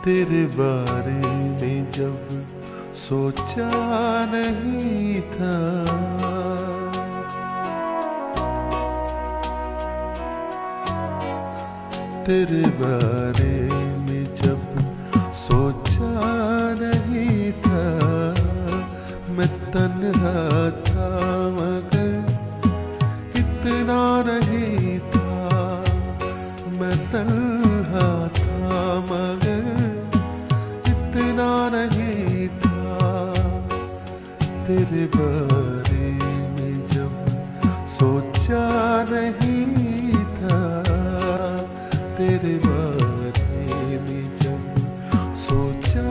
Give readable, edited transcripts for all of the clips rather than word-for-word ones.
तेरे बारे में जब सोचा नहीं था, तेरे बारे में जब सोचा नहीं था, मैं तन्हा था मगर इतना नहीं था, मैं तन्हा था मगर इतना नहीं था, तेरे बारे में जब सोचा नहीं था, तेरे बारे में जब सोचा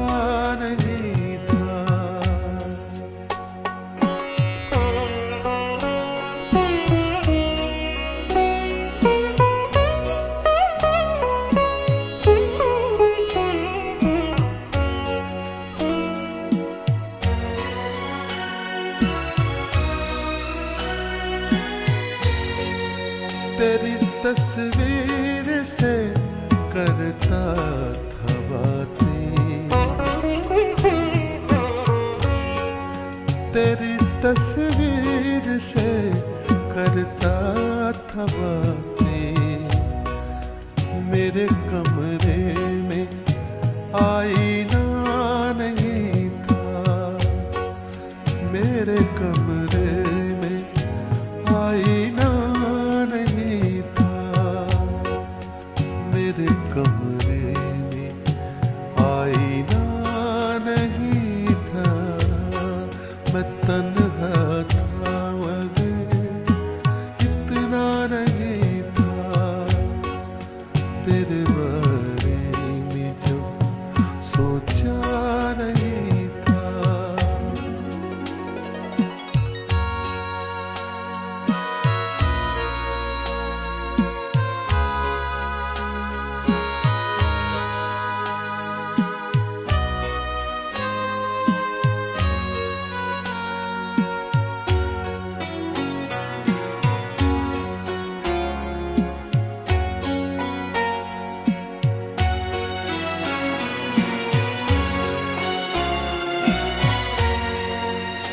नहीं था। तेरी तस्वीर से करता था बातें, तेरी तस्वीर से करता था बातें, मेरे कमरे में आईना नहीं था, मेरे कमरे में आईना नहीं था, मेरे कमरे में आईना नहीं था, मैं तन्हा था मगर इतना नहीं था, तेरे बारे में जब सोचा नहीं था।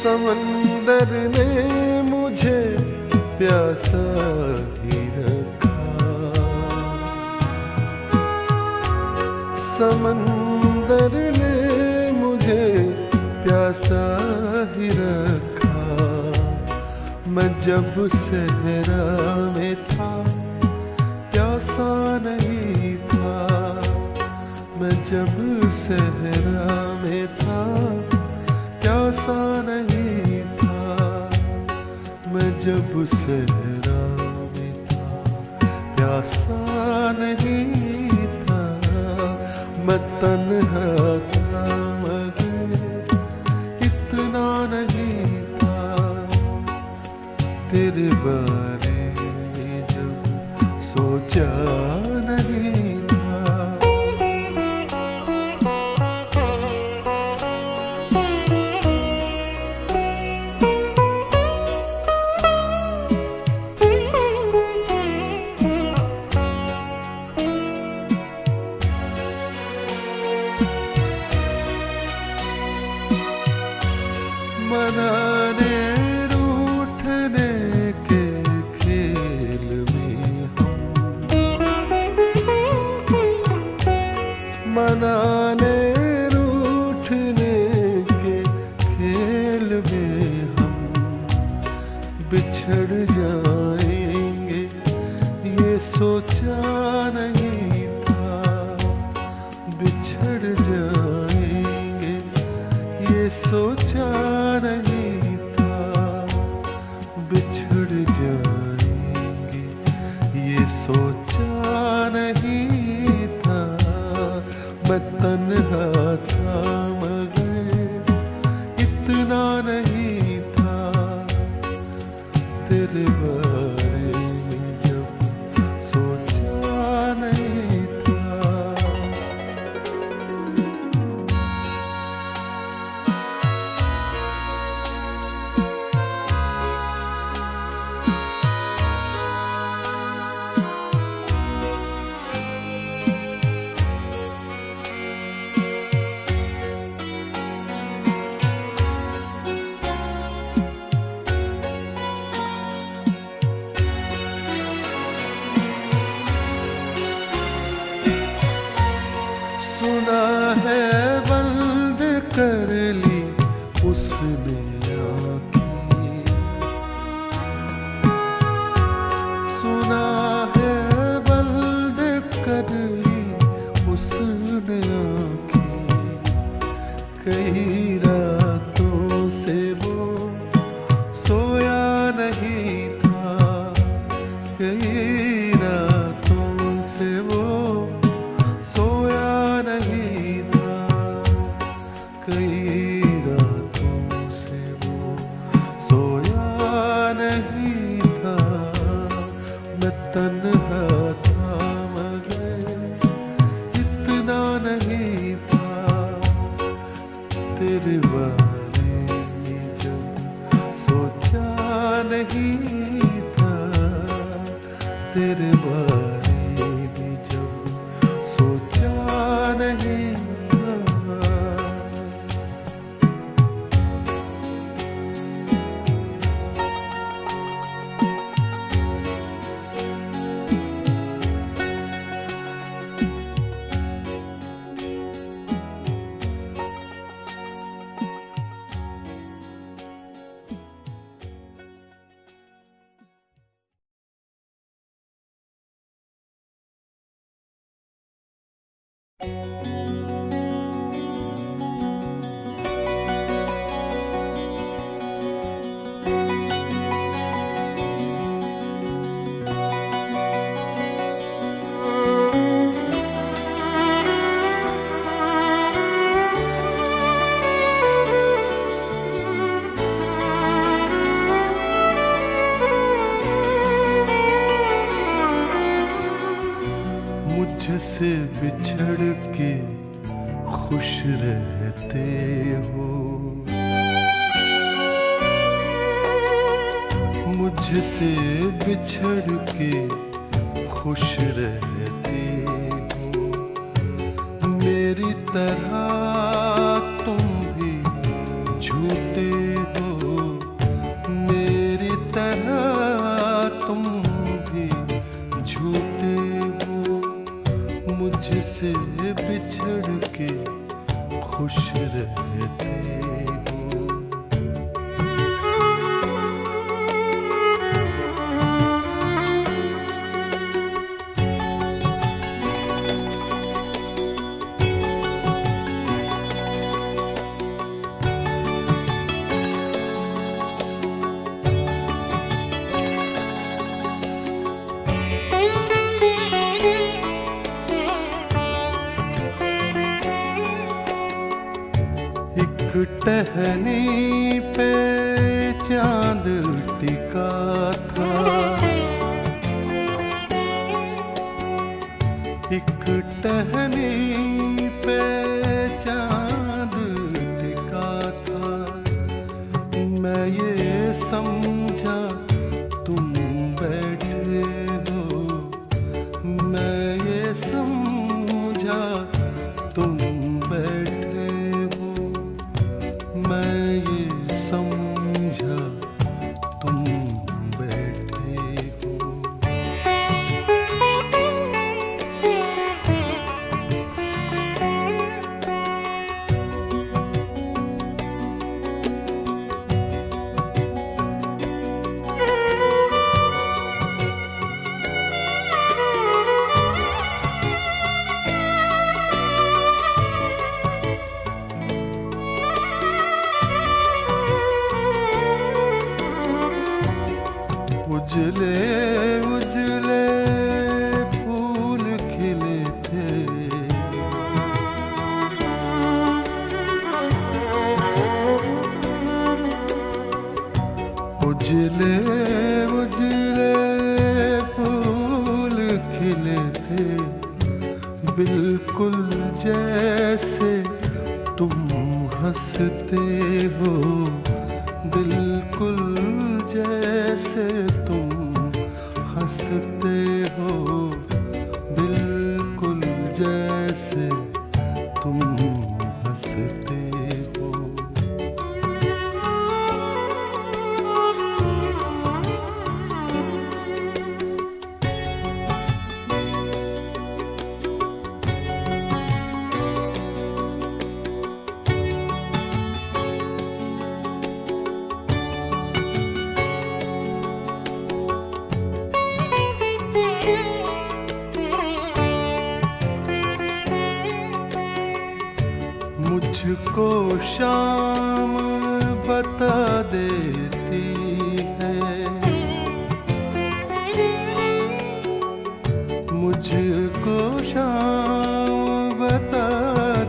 समंदर ने मुझे प्यासा ही रखा, समंदर ने मुझे प्यासा ही रखा, मैं जब सहरा में था प्यासा नहीं था, मैं जब सहरा में था प्यासा नहीं था, मैं जब सहरा में था प्यासा नहीं था, मैं तन्हा था मगर इतना नहीं था, तेरे बारे में जब सोचा नहीं था। मनाने रूठने के खेल में हम, मनाने रूठने के खेल में हम बिछड़ जाएंगे, ये सोचा नहीं था, बिछड़ जाएंगे ये सोचा नहीं था, बिछड़ जाएंगे ये सोचा नहीं था, मैं तन्हा था मगर इतना नहीं था, तेरे बारे में जब सोचा नहीं था। सुना है बंद कर ली उसने आँखें, सुना है बंद कर ली उसने आँखें। कई रातों से वो सोया नहीं था, कई रातों से वो सोया नहीं था, कई रातों से वो सोया नहीं था। मैं तन्हा था मगर इतना नहीं था, तेरे बारे में जब सोचा नहीं था, तेरे बारे में जब सोचा नहीं था। मुझसे बिछड़ के खुश रहते हो, मुझसे बिछड़ के खुश रहते हो। मेरी तरह तुम भी झूठे हो, मेरी तरह तुम भी झूठे हो। मुझसे बिछड़ के खुश रहते हो। एक टहनी पे चांद टिका था, एक टहनी पे चांद टिका था। मैं ये समझा तुम बैठे हो, मैं ये समझा तुम बैठे हो, मैं ये समझा तुम बैठे हो। उजले उजले फूल खिले थे, उजले उजले फूल खिले थे। बिल्कुल जैसे तुम हंसते हो, बिल्कुल जैसे तुम हंसते हो, बिल्कुल जैसे तुम हंसते हो। मुझको शाम बता देती है, मुझको शाम बता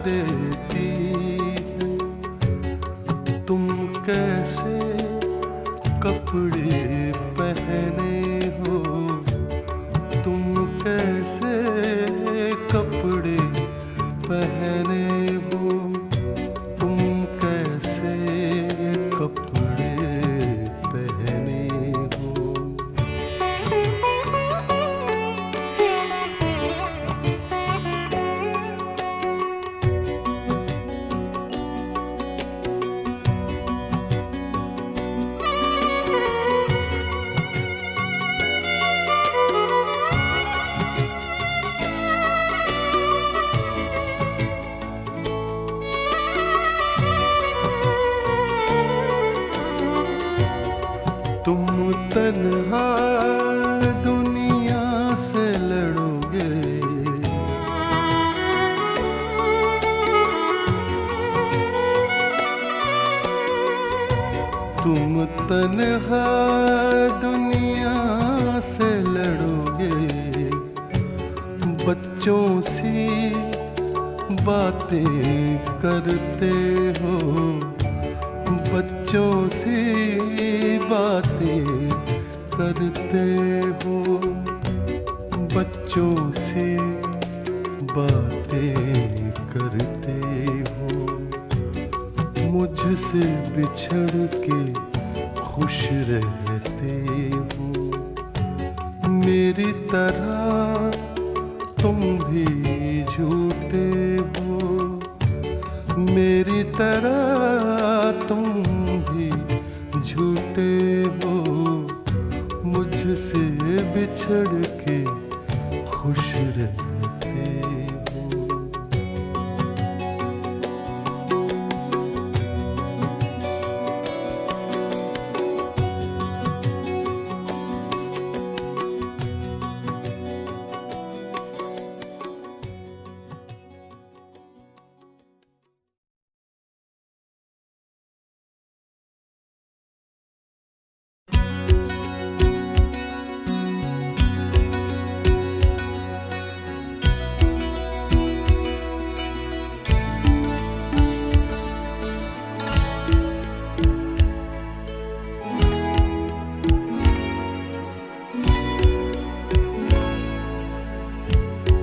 देती है, तुम कैसे कपड़े पहने हो, तुम कैसे कपड़े पहने हो, तुम कैसे कपड़े पहने हो। तुम तन्हा दुनिया से लड़ोगे, तुम तन्हा दुनिया से लड़ोगे, बच्चों सी बातें करते हो, बच्चों सी बातें करते हो, बच्चों से बातें करते हो, मुझसे बिछड़ के खुश रहते हो, मेरी तरह तुम भी झूठे हो, मेरी तरह तुम भी झूठे हो, मुझसे बिछड़ के खुश रहते हो।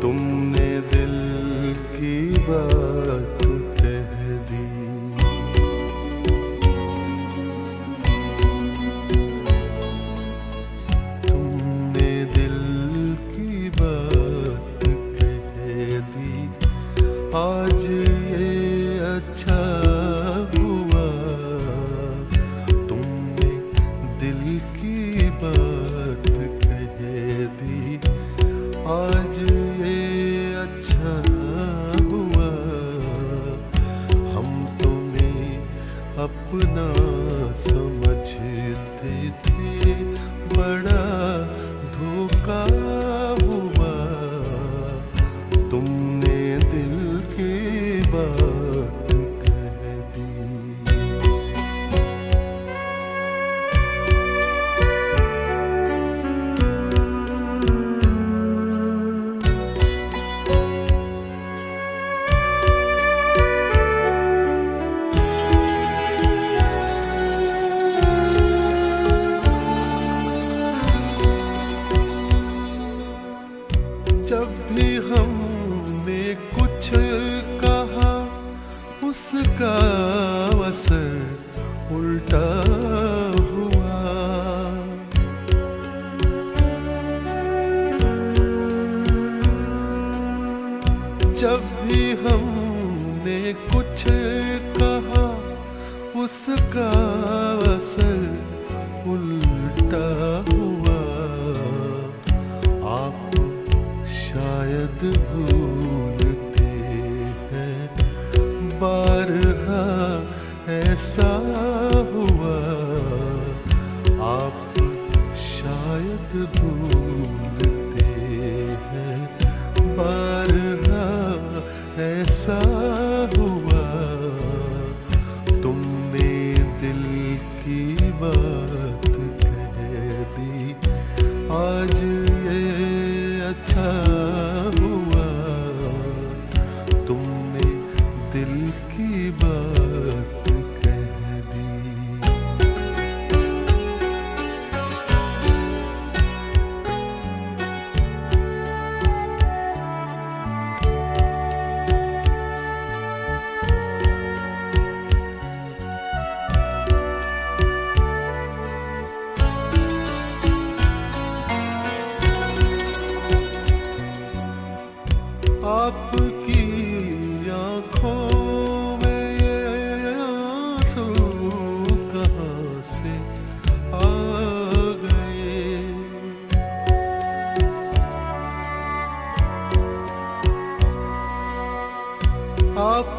तुमने दिल की बात कह दी, तुमने दिल की बात कह दी, आज ये अच्छा हुआ, तुमने दिल की बात कह दी, आज अच्छा हुआ, हम तुम्हें अपना समझते थे, बड़ा धोखा हुआ, तुमने दिल की बात कह दी। जब भी हमने कुछ कहा, उसका असर उल्टा हुआ, जब भी हमने कुछ कहा, उसका असर उल्टा हुआ, आप शायद भूलते हैं, बारहा ऐसा हुआ, आप शायद भूलते हैं, बारहा ऐसा हुआ,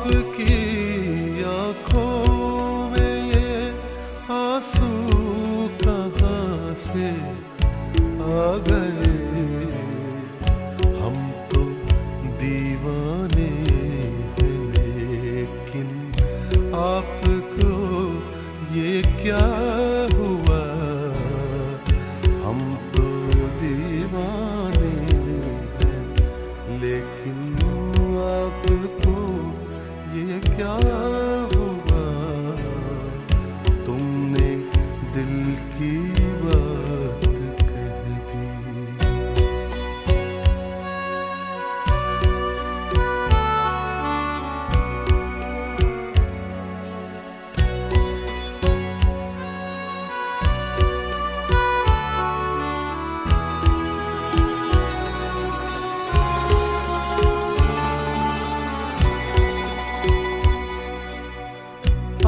आपकी आंखों में ये आंसू कहाँ से आ गए। हम तो दीवाने हैं लेकिन आपको ये क्या हुआ। हम तो दीवाने हैं लेकिन आपको ये क्या हुआ। तुमने दिल की बात कह दी।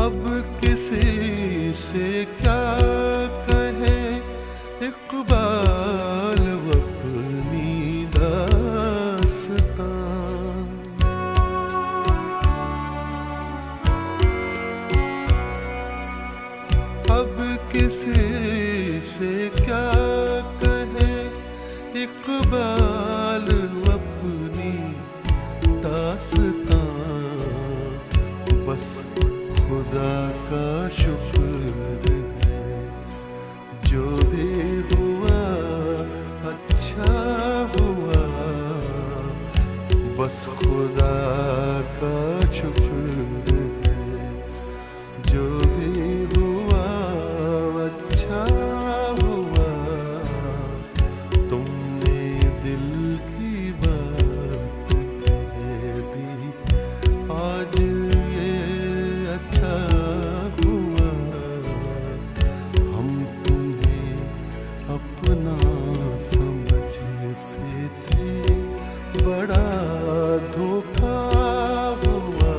अब किसी से क्या कहें इकबाल अपनी दास्तां। अब किसी से क्या कहें इकबाल अपनी दास्तां। बस खुदा का शुक्र है जो भी हुआ अच्छा हुआ। बस खुदा का शुक्र है जो भी हुआ अच्छा हुआ। तुमने दिल की बात कह दी। आज अच्छा हुआ हम तुम्हें अपना समझते थे। बड़ा धोखा हुआ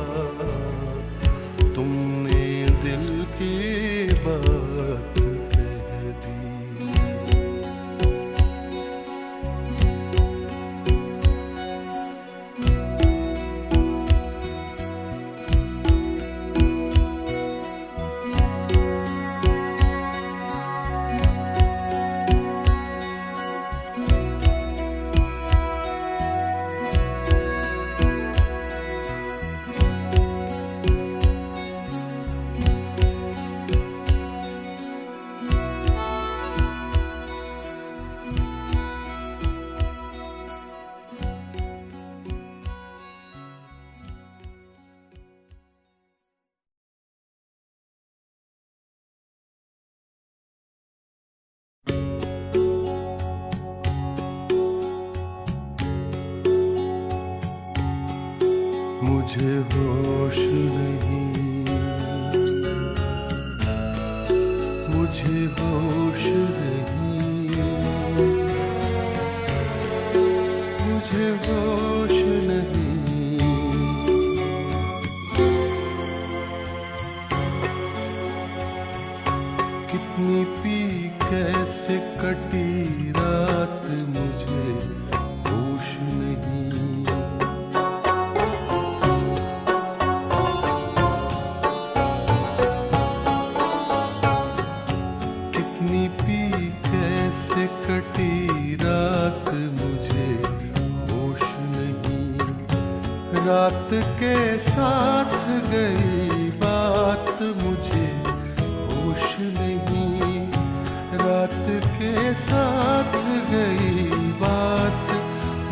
तुमने दिल की बात कह दी। मुझे होश नहीं, मुझे होश नहीं, मुझे होश नहीं। कितनी पी कैसे कटी रात मुझे होश नहीं। कैसे कटी रात मुझे होश नहीं। रात के साथ गई बात मुझे होश नहीं। रात के साथ गई बात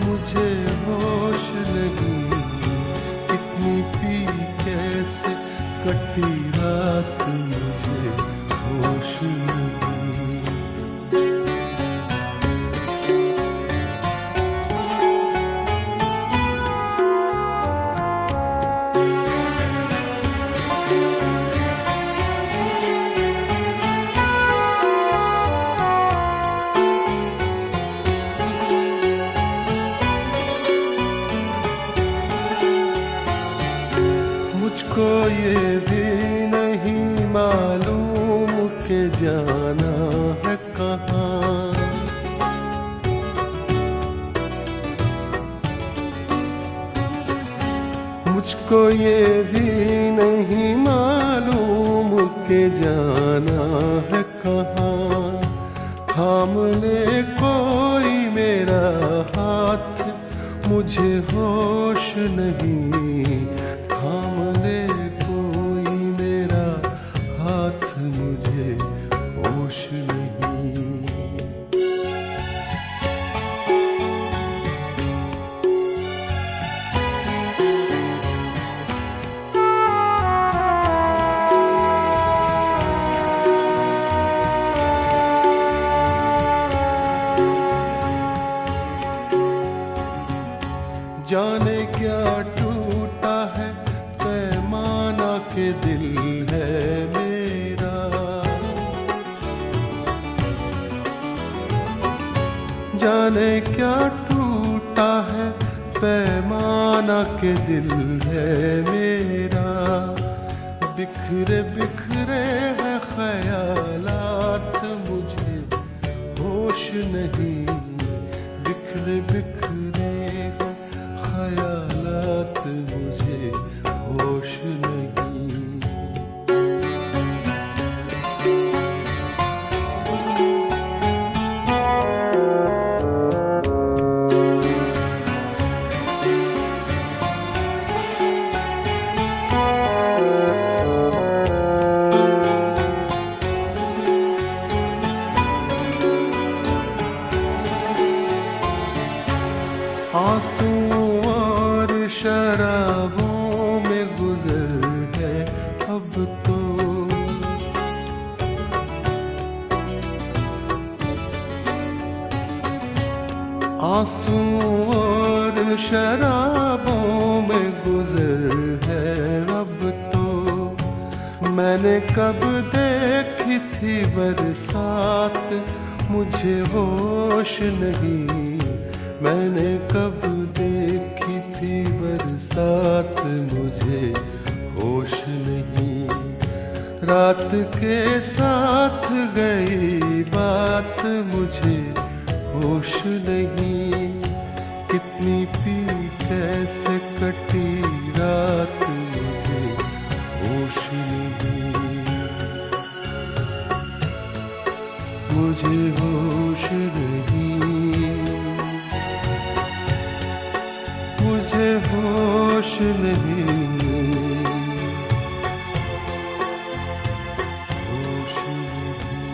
मुझे होश नहीं। कितनी पी कैसे कटी रात मुझे होश नहीं। मुझको ये भी नहीं मालूम कि जाना है कहाँ। मुझको मुझको ये भी नहीं मालूम कि जाना है कहाँ। थाम ले कोई मेरा हाथ, मुझे होश नहीं। थाम ले कोई मेरा हाथ, मुझे होश नहीं। जाने क्या टूटा है पैमाना के दिल है मेरा। जाने क्या टूटा है पैमाना के दिल है मेरा। बिखरे बिखरे हैं ख्यालात, मुझे होश नहीं। बिखरे बिखरे ख्यालात, मुझे होश नहीं। आंसू और शराबों में गुजर है अब तो। आंसू और शराबों में गुजर है अब तो। मैंने कब देखी थी बरसात, मुझे होश नहीं। मैंने कब देखी थी बरसात, मुझे होश नहीं। रात के साथ गई बात, मुझे होश नहीं। कितनी पी कैसे कटी रात, मुझे होश नहीं। मुझे होश नहीं। मुझे होश नहीं। होश नहीं।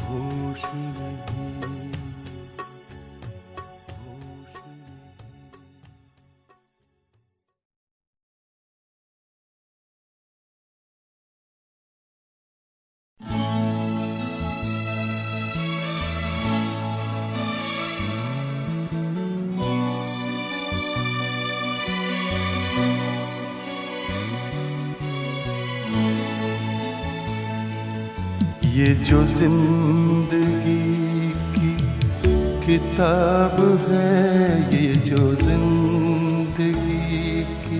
होश नहीं। ये जो जिंदगी की किताब है, ये जो जिंदगी की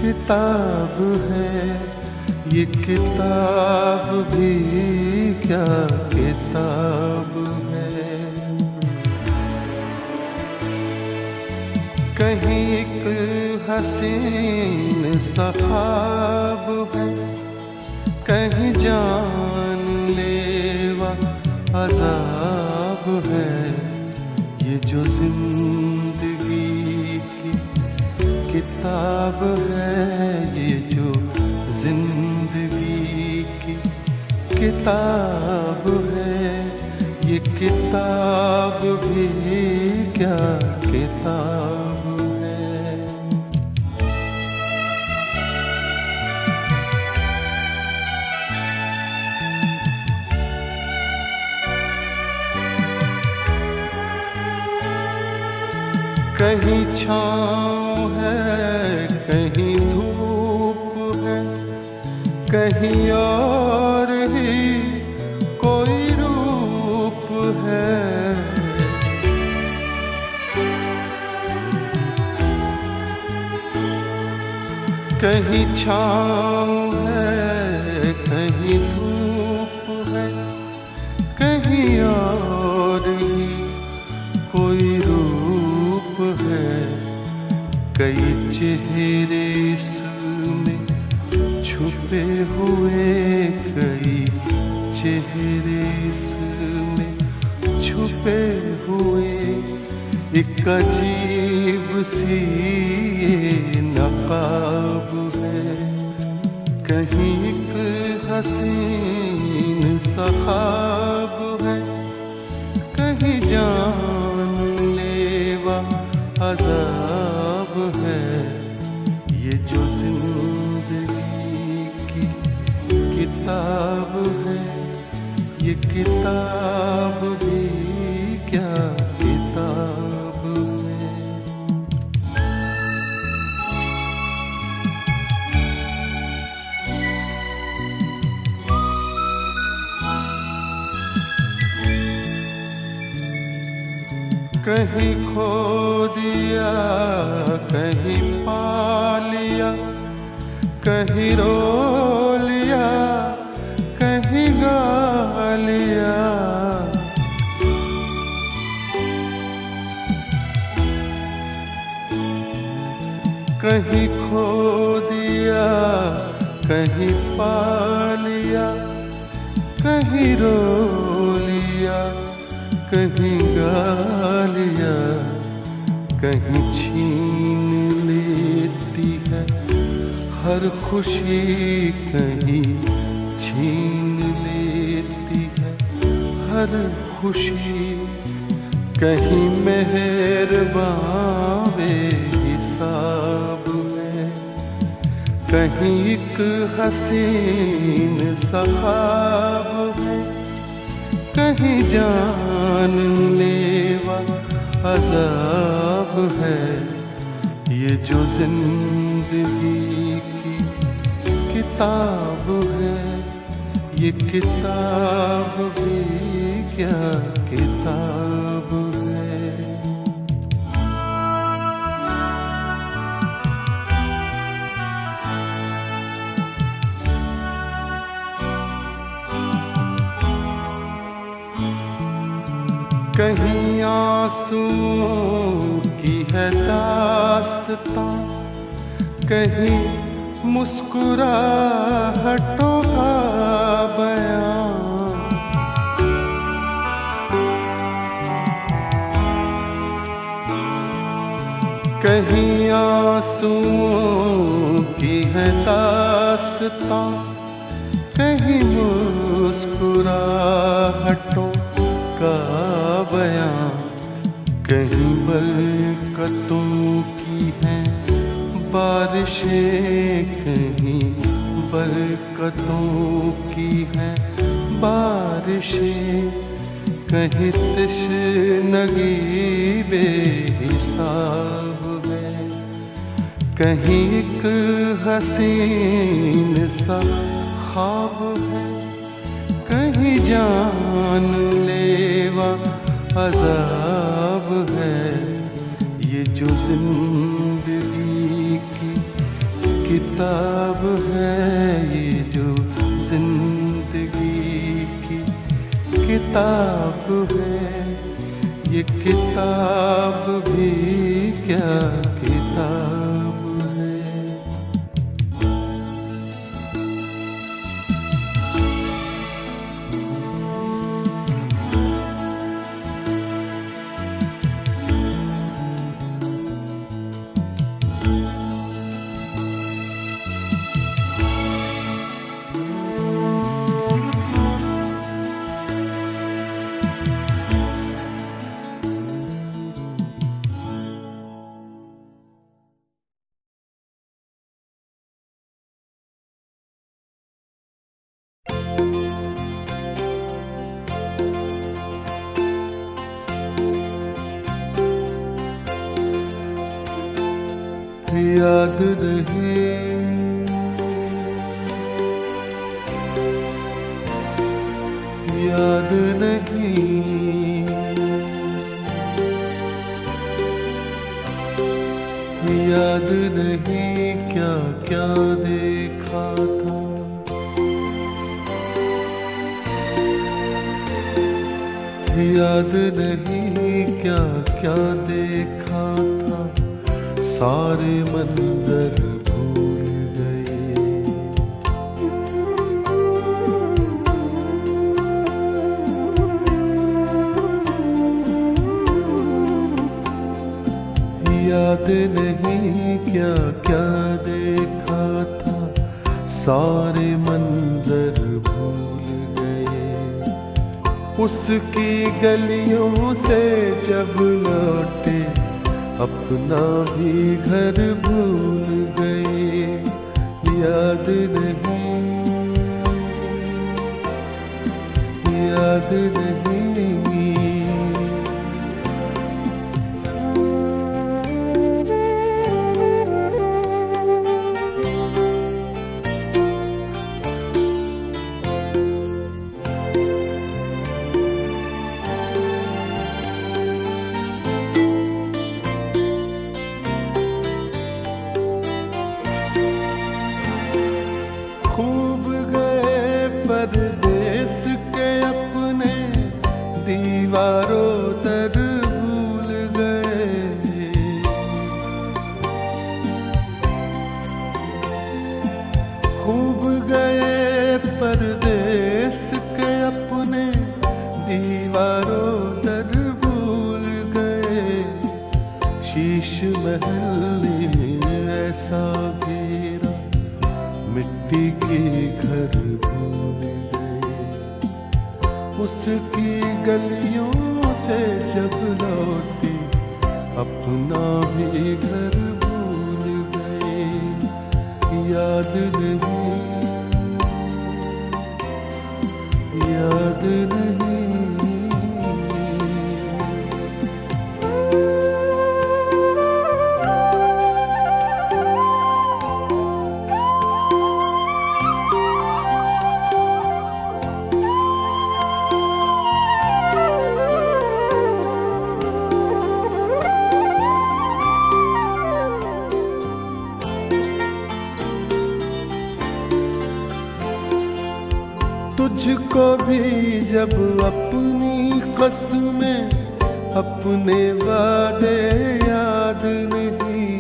किताब है, ये किताब भी क्या किताब है। कहीं एक हसीन सहाब है, कहीं जानलेवा अजाब है। ये जो जिंदगी की किताब है, ये जो जिंदगी की किताब है, ये किताब भी क्या किताब है। कहीं छाँव है, कहीं धूप है, कहीं और ही कोई रूप है। कहीं छाँव है, कहीं धूप है, कहीं और ही कोई रूप है। कई हुए कई चेहरे इसमें छुपे हुए, एक अजीब सी ये नकाब है। कहीं एक हसीन सा ख्वाब है, कहीं जानलेवा अज़ाब है। ये जो जिंदगी की किताब है, ये किताब भी क्या किताब है। कहीं खो दिया, कहीं पा लिया, कहीं रो लिया, कहीं गा लिया। कहीं खो दिया, कहीं पा लिया, कहीं रो लिया, कहीं गा लिया। कहीं छीन लेती है हर खुशी, कहीं छीन लेती है हर खुशी। कहीं मेहरबान बेहिसाब है, कहीं एक हसीन सा ख्वाब है, कहीं जानलेवा अज़ाब है। ये जो जिंदगी की किताब है, ये किताब भी क्या किताब है। कहीं आंसुओं की है दास्तां, कहीं मुस्कुराहटों का बयां। कहीं आंसुओं की है दास्तां, कहीं मुस्कुराहटों का बयां। कहीं बरकतों की हैं बारिशें, कहीं बरकतों की हैं बारिशें। कहीं तशनगी बेहिसाब है, कहीं एक हसीन सा ख्वाब है, कहीं जानलेवा अज़ाब है। ये जो जिंदगी की किताब है, ये जो जिंदगी की किताब है, ये किताब भी क्या किताब है। याद रहे याद नहीं, याद नहीं क्या क्या देखा था। याद नहीं क्या क्या देखा था, सारे मंजर भूल गए। याद नहीं क्या क्या देखा था, सारे मंजर भूल गए। उसकी गलियों से जब लौटे अपना भी घर भूल गए। याद नहीं, याद नहीं। खूब गए परदेस के अपने दीवारों तर भूल गए। खूब गए परदेस के अपने दीवारों तर भूल गए। शीश महल ऐसा घेरा, मिट्टी के घर भूल गए। उसकी गलियों से जब लौटे अपना भी घर भूल गए। याद नहीं, याद नहीं। तुझको भी जब अपनी कसमें अपने वादे याद नहीं।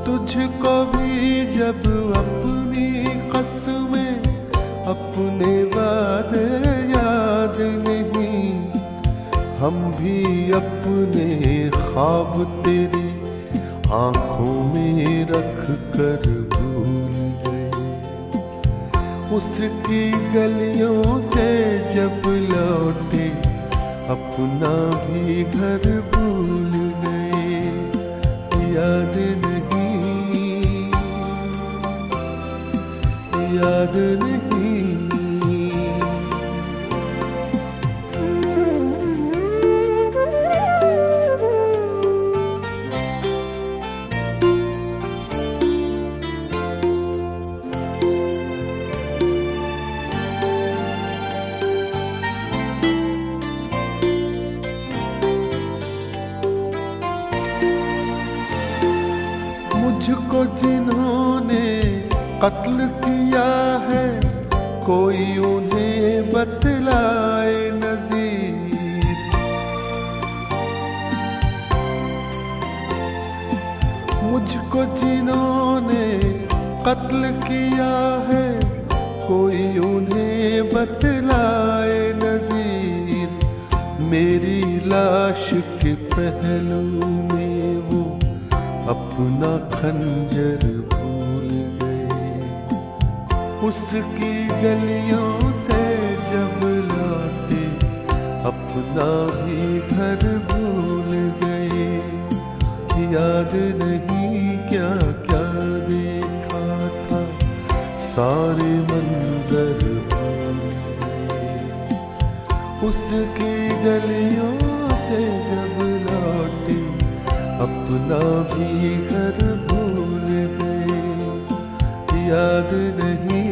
तुझको भी जब अपनी कसमें अपने वादे याद नहीं। हम भी अपने ख्वाब तेरी आँखों में रख कर भूल गए। उसकी गलियों से जब लौटे अपना भी घर भूल गए। याद नहीं, याद नहीं। मुझको जिन्होंने कत्ल किया है, कोई उन्हें बतलाए नज़ीर। मुझको जिन्होंने कत्ल किया है, कोई उन्हें बतलाए नज़ीर। मेरी लाश के पहलू में वो अपना खंजर भूल गए। उसकी गलियों से जब लौटे अपना भी घर भूल गए। याद नहीं क्या क्या देखा था, सारे मंजर भूल गए। उसकी गलियों से जब लौटे अपना भी घर भूल गए। याद नहीं,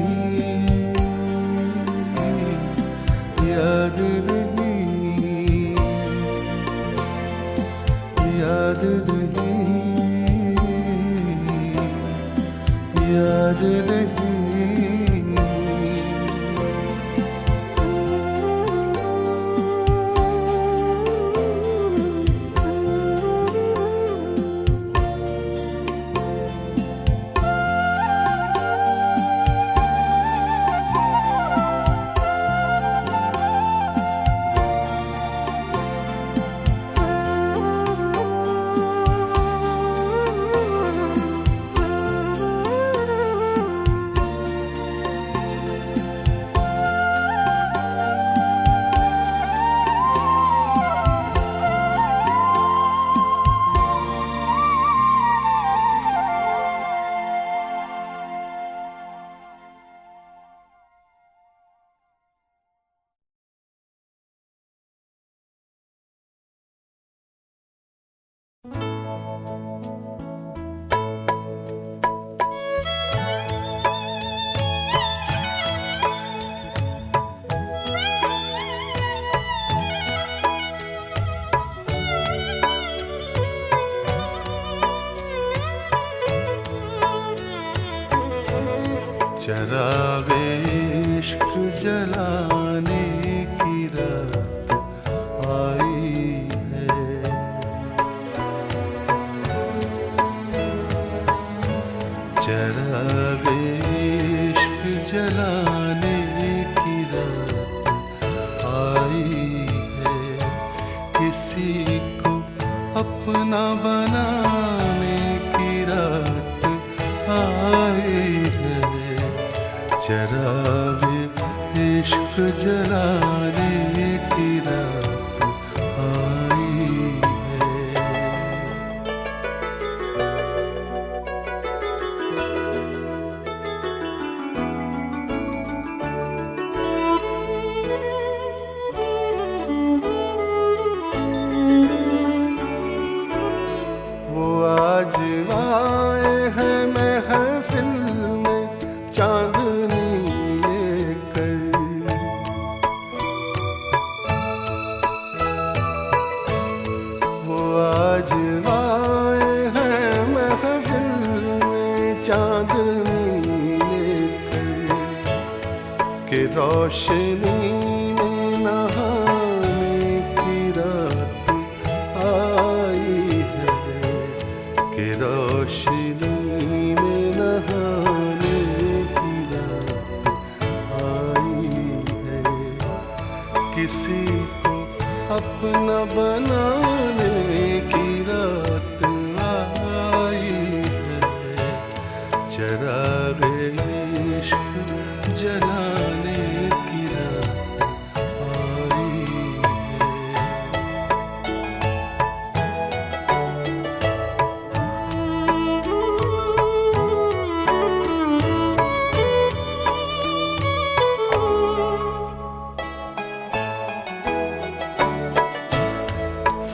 याद नहीं, याद नहीं, याद नहीं। चरागे इश्क जलाने की रात आई है। चरागे इश्क जलाने की रात आई है। किसी को अपना बनाने की रात आई है। चरागे इश्क जलाने की रात आई है। वो आज आए हैं महफिल में चांदनी लेकर। वो आज आए हैं महफिल में चांदनी लेकर के रोशनी में नहाने की रात आई है। के रोशनी में नहाने की रात आई है। किसी को अपना बनाने की रात आई है। चरागे इश्क जलाने की रात आई है।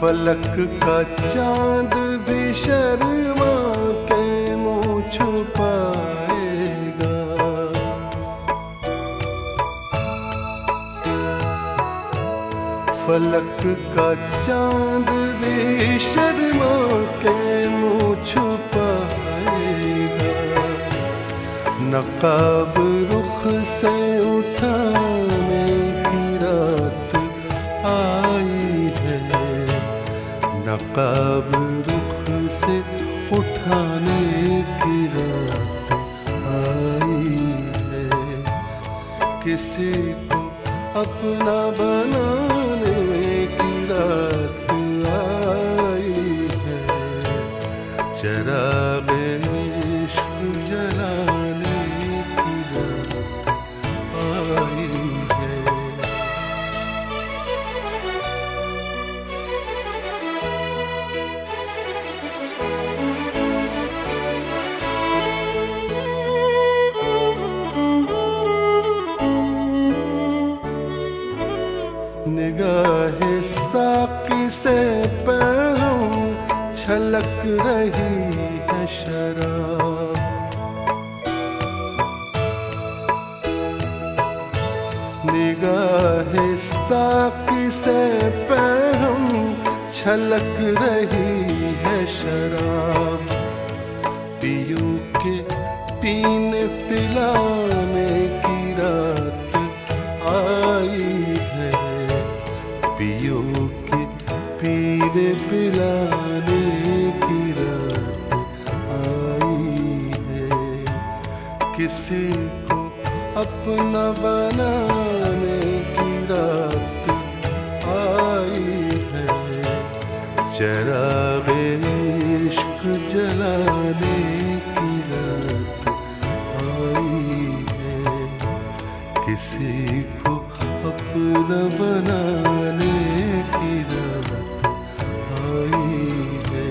फलक का चांद भी शर्मा के मुँह छुपाएगा। फलक का चांद भी शर्मा के मुँह छुपाएगा। नकाब रुख से उठाने की रात आई है। नकाब रुख से उठाने की रात आई है। किसी को अपना बनाने की रात आई है। चरागे इश्क जलाने की रात आई है। निगाहे साकी से पैरों छलक रही है शराब। निगाहे साकी से पैरों छलक रही है शराब। पियू के पीने पिलाने की रात आई है। पियो के पीने पिलाने की रात आई है। किसी को अपना बनाने की रात आई है। चरागे इश्क जलाने की रात आई है। किसी को अपना बनाने की रात आई है।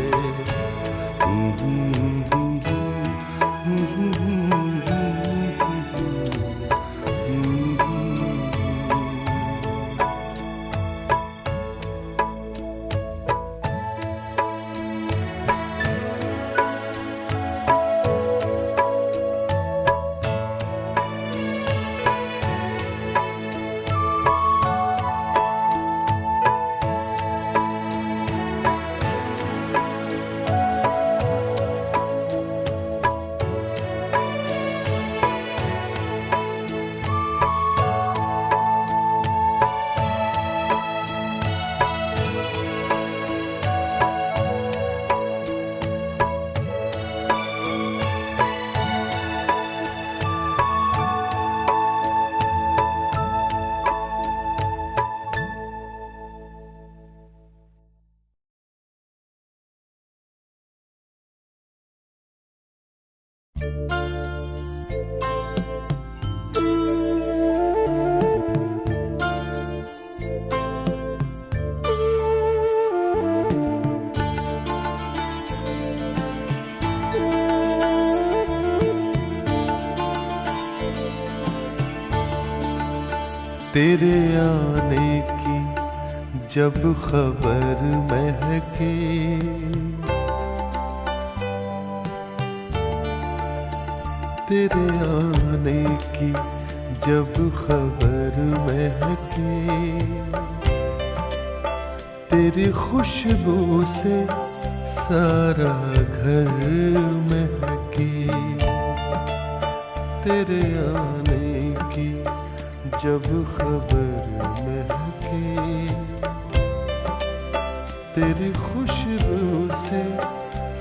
तेरे आने की जब खबर महके, तेरे आने की जब खबर महके, तेरी खुशबू से सारा घर महके। तेरे आने की जब खबर महके, तेरी खुशबू से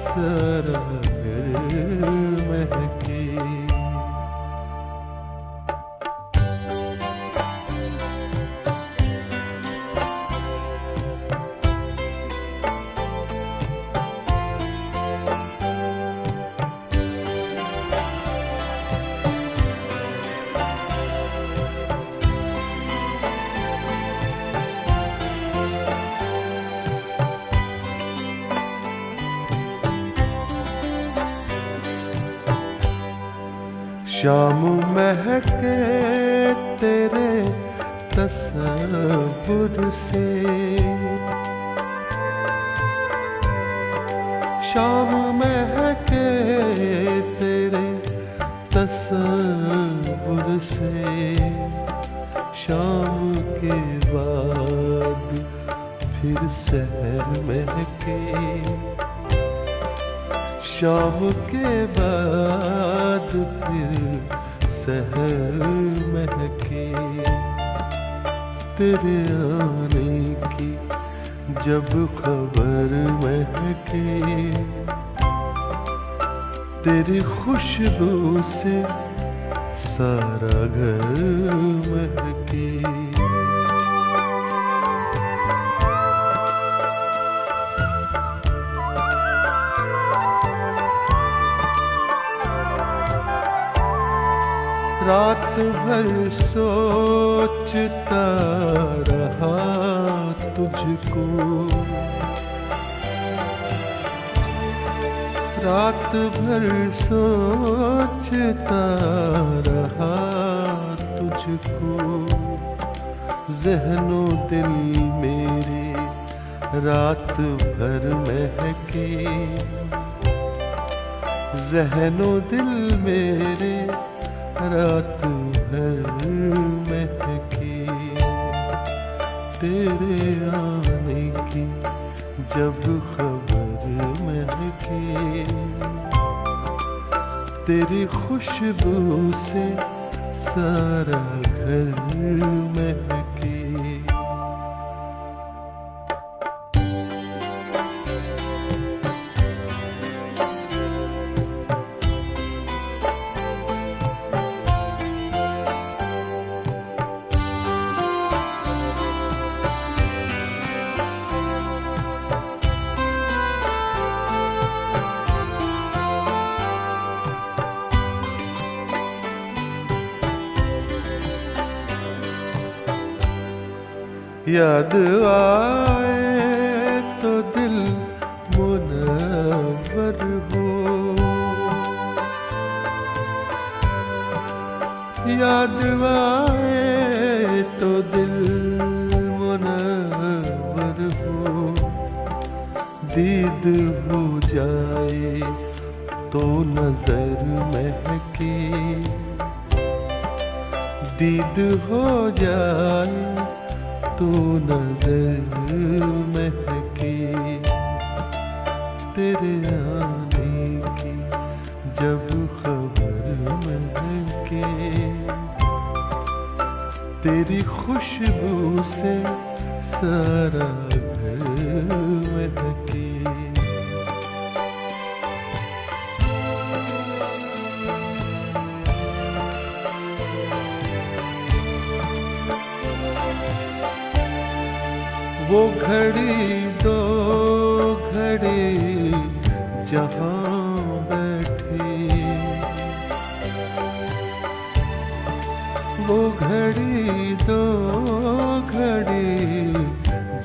सारा घर महके। शाम महके तेरे तसव्वुर से, शाम महके तेरे तसव्वुर से। शाम के बाद फिर सहर महके, शाम के बाद फिर सहर महके। तेरे आने की जब खबर महके, तेरी खुशबू से सारा घर महके। रात भर सोचता रहा तुझको, रात भर सोचता रहा तुझको। ज़हनो दिल मेरे रात भर महके, ज़हनो दिल मेरे रात भर महके। तेरे आने की जब खबर महके, तेरी खुशबू से सारा घर महके। याद आए तो दिल मुनव्वर हो, याद आए तो दिल मुनव्वर हो। दीद हो जाए तो नजर महके, दीद हो जाए तो नजर महके। तेरे आने की जब खबर महके, तेरी खुशबू से सारा घर महके। वो घड़ी दो घड़ी जहाँ बैठे, वो घड़ी दो घड़ी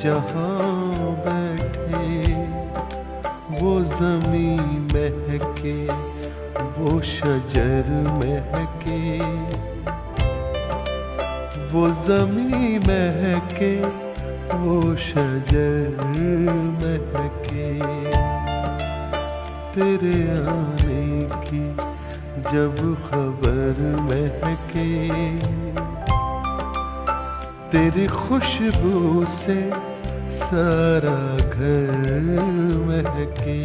जहाँ बैठे, वो ज़मीं महके, वो शजर महके, वो ज़मीं महके, वो शजर महके। तेरे आने की जब खबर महके, तेरी खुशबू से सारा घर महके।